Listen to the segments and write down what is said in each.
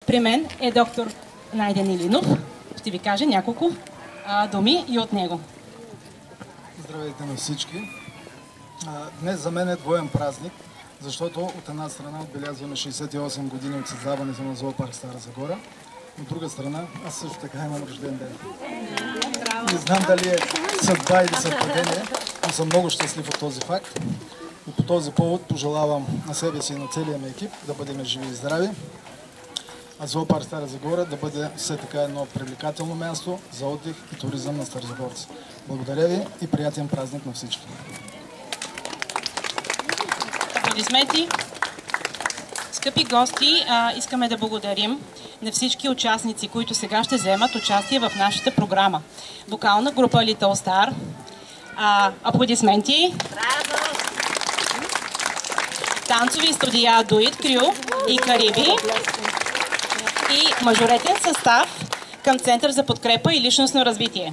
При мен е доктор Найден Илинов. Ще ви кажа няколко думи и от него. Здравейте на всички! Днес за мен е двоен празник, защото от една страна отбелязваме 68 години от създаването на зоопарк Стара Загора, от друга страна аз също така имам рожден ден. Не знам дали е съдба или съвпадение, но съм много щастлив от този факт. И по този повод пожелавам на себе си и на целия ми екип да бъдем живи и здрави, а зоопарк Стара Загора да бъде все така едно привлекателно място за отдих и туризъм на старозагорци. Благодаря ви и приятен празник на всички! Аплодисменти! Скъпи гости, искаме да благодарим на всички участници, които сега ще вземат участие в нашата програма. Вокална група Little Star. Аплодисменти! Браво! Танцови студия Дуит Крю и Кариби. И мажоретен състав към Център за подкрепа и личностно развитие.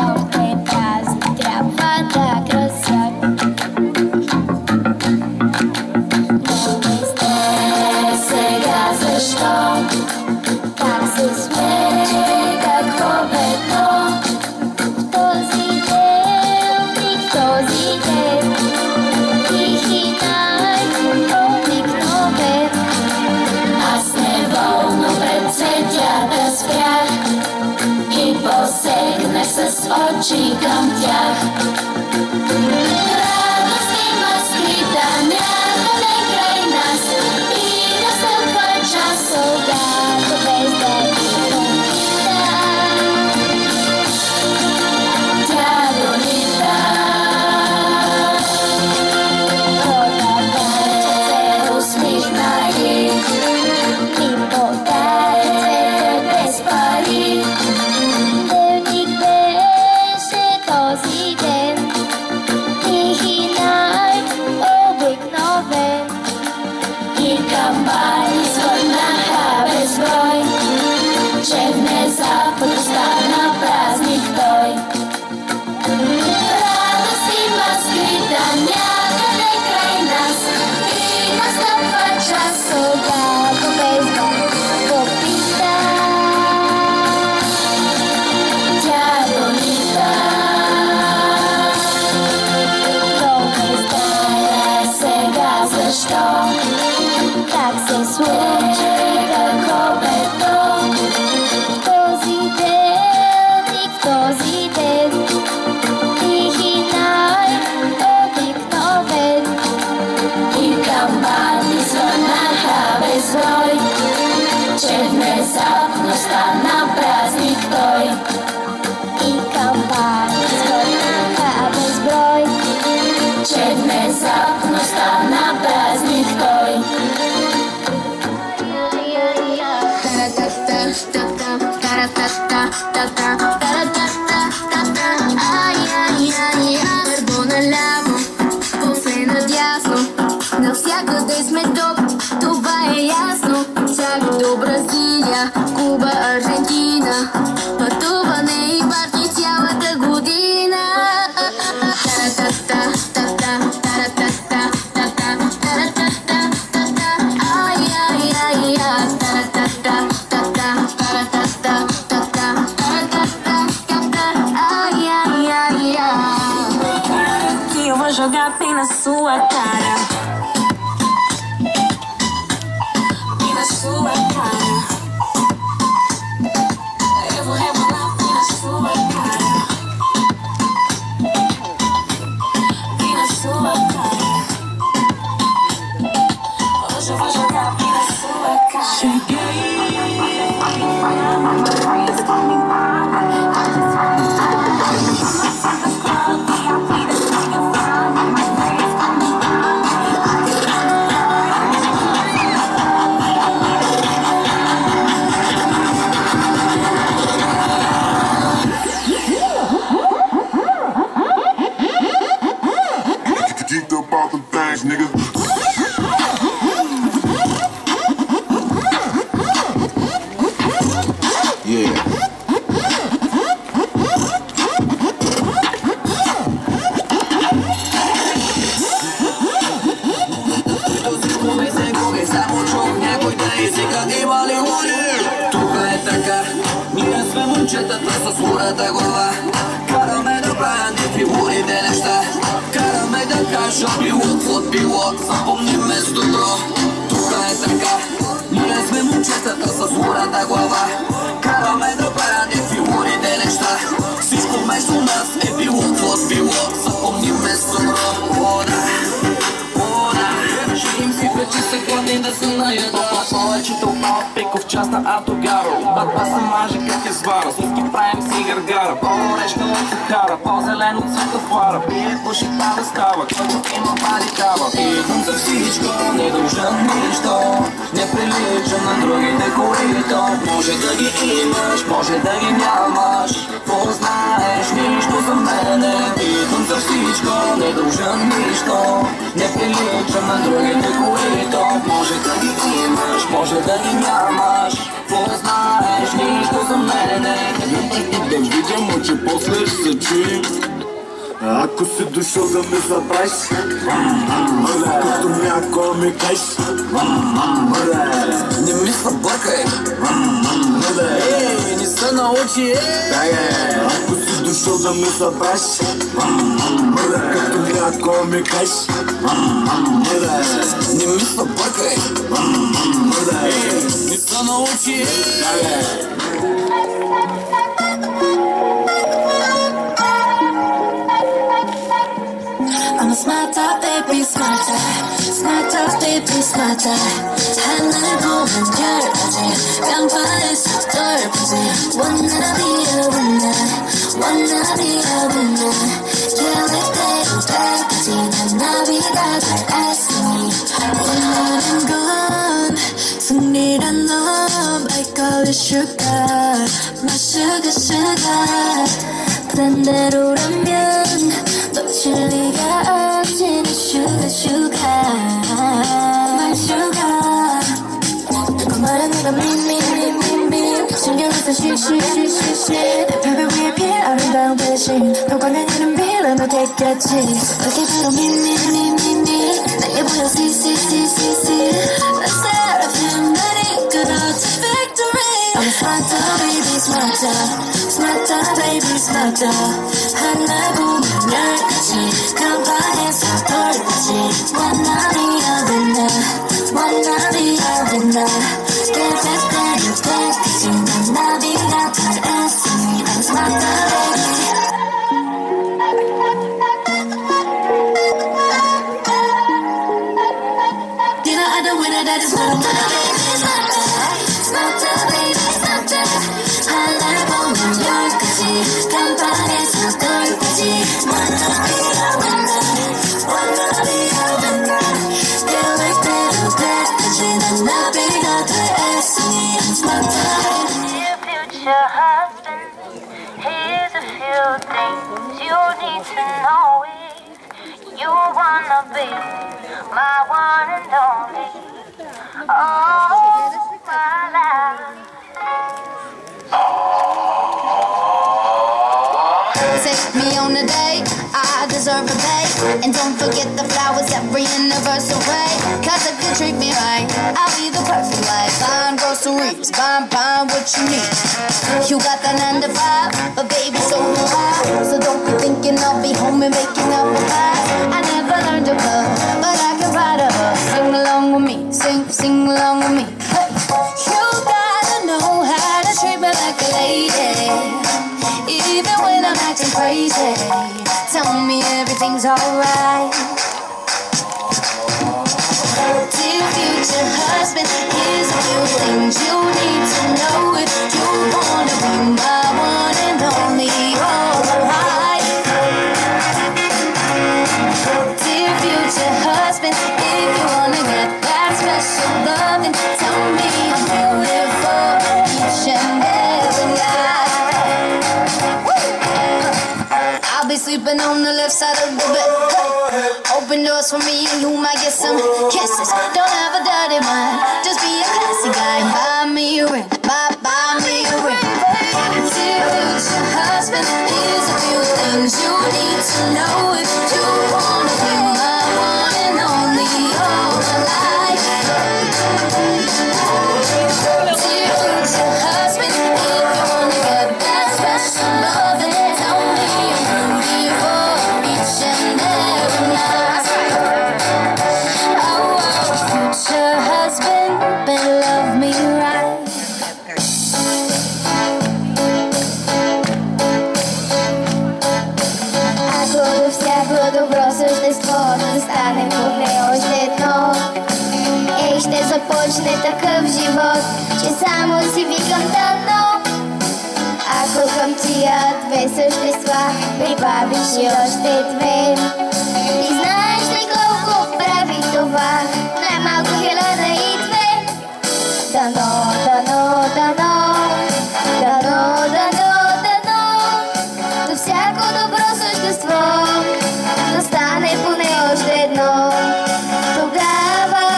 Новите празни трябва да красят. Но не сте сега защо? Как се смее, какво бедно? В този ден, в този ден, тихи най-обикновен. Аз неволно пред цветята спрях и посегнах с очи към тях. Радост има скрита някъде край нас и настъпва час, когато без да попита. Тя долита. Продавачът се усмихна и подаде цвете без пари. Дневник беше този ден, тихи най-обикновен. И камбани звъннаха безброй, че внезапно стана празник той. Радост има скрита някъде край нас и настъпва час, когато без да попита. Тя долита. Но не зная сега защо, как се случи, какво бе то. В този ден и в този ден, тихи най-обикновен. И камбани звъннаха безброй, че внезапно стана празник той. И камбани звъннаха безброй, че внезапно стана празник той. Първо наляво, после надясно, навсякъде сме тук, това е ясно. Чак до Бразилия, Куба, Аржентина, пътуване и парти цялата година. Que eu vou jogar bem na sua cara. Bem na sua cara. Eu vou rebolar bem na sua cara. Bem na sua cara. Hoje eu vou jogar bem na sua cara. Cheguei. Geeked up all them things, nigga. Yeah. Ние сме момчетата с лудата глава. Караме да правим фигурите неща. Караме да кажа било, запомниме с добро. Тук е така. Ние сме момчетата с лудата глава. Караме да правим фигурите неща. Всичко между нас е било, запомниме с добро. Шиим си печи се гладни да се наеда. Повечето малък пиков част на автогаро. Батба се маже как е звара. Сладки правим си гаргара. По-орешка от Сахара, по-зелен от цвета фара. Пие, пуши, пада става, като има пари кава. Идвам за всичко, не дължа нищо. Не прилича на другите, които може да ги имаш, може да ги нямаш. Познаеш нищо за мене. Идвам за всичко, не дължа нищо. Не прилича на другите, които може да ги имаш, може да ги нямаш. Познаеш нищо за мене. И да видим, че после ще се чуем. Ако си дошъл да ме забравиш, като някой ми кажеш, Не ми се бъркай, не се научи, ако си дошъл да ме забравиш, като някой ми кажеш, не ми се бъркай, не се научи. I'm a smarter, baby, smarter. Smarter, baby, smarter. 하늘 보면 열까지 깜빡해서 떨어지. Wanna be a winner, wanna be a winner. 계획대로 될까지 난 나비가 됐으니. 원하는 건 승리란 너 발걸음 sugar, my sugar sugar. 반대로라면 놓칠 리가 없지 내 sugar sugar, my sugar. 누가 말하는 건 미미미미미 신경을 써 쉬쉬쉬쉬쉬 벽을 위에 피해 아름다운 대신 너과는 이런 빌런도 됐겠지 그렇게 바로 미미미미미 내게 보여 시시시시시 Let's start a family 끝없이 victory. I'm a smarter baby smarter, smarter baby smarter. 하나 보면 열까지 깜빡해서 돌까지 Wanna be a winner, wanna be a winner. 계획대로 될까지 난 나비가 됐으니 I'm smarter baby. You know I don't win it, that is smarter baby smarter, smarter baby smarter. 하나 보면 열까지 깜빡해서 돌까지 Wanna be a winner, wanna be a winner. 계획대로 될까지 난 나비가 됐으니 I'm smarter baby. Dear future husband, here's a few things you need to know if you wanna be my one and only. Oh, my love. Take me on a date, I deserve a date. And don't forget the flowers every anniversary. Cause if you treat me right, I'll be the perfect wife. Buying groceries, buying what you need. You got that 9 to 5, but baby so do I. So don't be thinking I'll be home and making up a pie. I never learned to love, but I can ride a bus. Sing along with me, sing along with me. Hey. You gotta know how to treat me like a lady, even when I'm acting crazy. Tell me everything's alright. Dear future husband, here's a few things you need to know if you wanna be my one and only all my life. Dear future husband, if you wanna get that special loving, tell me I'm beautiful each and every night. I'll be sleeping on the left side of the bed. Open doors for me and you might get some kisses. Don't have a dirty mind, just be a classy guy. Buy me a ring, buy me a ring. Dear future husband, here's a few things you need to know if you wanna be my one and only all my life. Dear future husband, if you wanna get that special loving, tell me I'm beautiful each and every night. Oh, future husband, better love me right. Ако до всяко добро същество да стане поне още едно, ще започне такъв живот, че само си викам дано. Ако към тия две същества прибавиш и още две, и знаеш ли колко прави това? Най-малко 1002. Дано, дано, дано, дано, дано, дано, до всяко добро същество да стане поне още едно. Тогава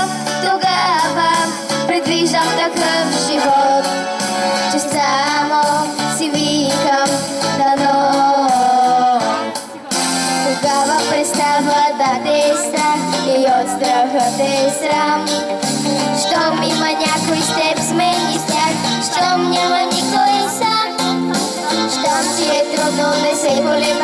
предвиждам такъв живот, че само вода те е страх и от страха те е срам. Щом има някой с теб, смени с тях, щом няма никой сам. Щом си е трудно, не се колеба.